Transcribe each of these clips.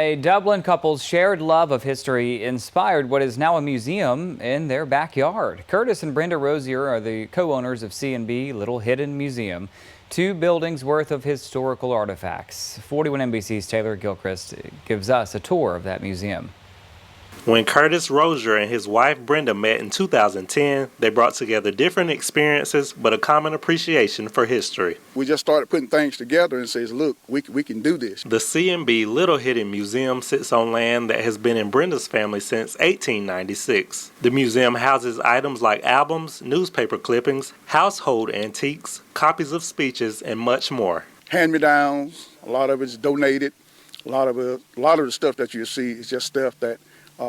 A Dublin couple's shared love of history inspired what is now a museum in their backyard. Curtis and Brenda Rozier are the co-owners of C&B Little Hidden Museum, 2 buildings worth of historical artifacts. 41 NBC's Taylor Gilchrist gives us a tour of that museum. When curtis-rozier and his wife Brenda met in 2010, they brought together different experiences but a common appreciation for history. We just started putting things together and says, look, we can do this. The C&B Little Hidden Museum sits on land that has been in Brenda's family since 1896. The museum houses items like albums, newspaper clippings, household antiques, copies of speeches, and much more. Hand-me-downs, a lot of it's donated. A lot of the stuff that you see is just stuff that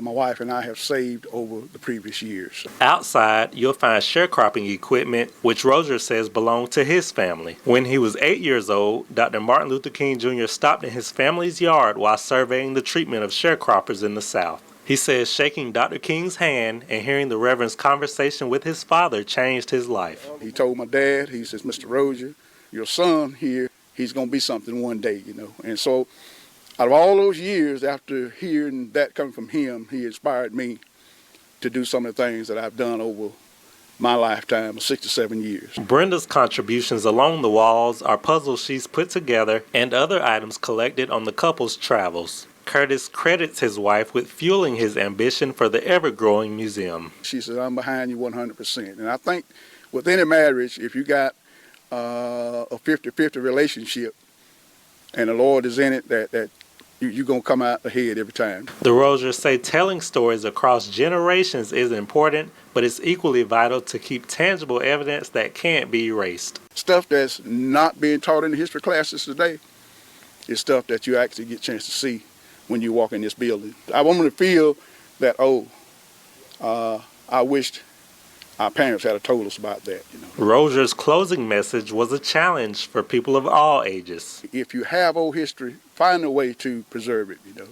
my wife and I have saved over the previous years. Outside, you'll find sharecropping equipment, which Rozier says belonged to his family. When he was 8 years old, Dr. Martin Luther King Jr. stopped in his family's yard while surveying the treatment of sharecroppers in the South. He says shaking Dr. King's hand and hearing the Reverend's conversation with his father changed his life. He told my dad, he says, Mr. Rozier, your son here, he's going to be something one day, you know. And so out of all those years, after hearing that coming from him, he inspired me to do some of the things that I've done over my lifetime of 67 years. Brenda's contributions along the walls are puzzles she's put together and other items collected on the couple's travels. Curtis credits his wife with fueling his ambition for the ever-growing museum. She says, I'm behind you 100%. And I think with any marriage, if you got a 50-50 relationship and the Lord is in it, that you're going to come out ahead every time. The Roziers say telling stories across generations is important, but it's equally vital to keep tangible evidence that can't be erased. Stuff that's not being taught in the history classes today is stuff that you actually get a chance to see when you walk in this building. I want them to feel that, I wished our parents had told us about that. You know. Rozier's closing message was a challenge for people of all ages. If you have old history, find a way to preserve it. You know,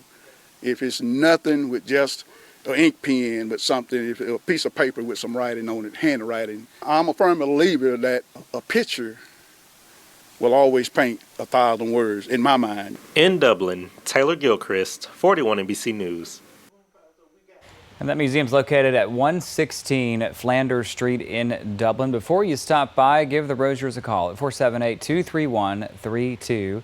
if it's nothing with just an ink pen, but something, if a piece of paper with some writing on it, handwriting. I'm a firm believer that a picture will always paint 1,000 words in my mind. In Dublin, Taylor Gilchrist, 41 NBC News. And that museum's located at 116 Flanders Street in Dublin. Before you stop by, give the Roziers a call at 478-231-3252.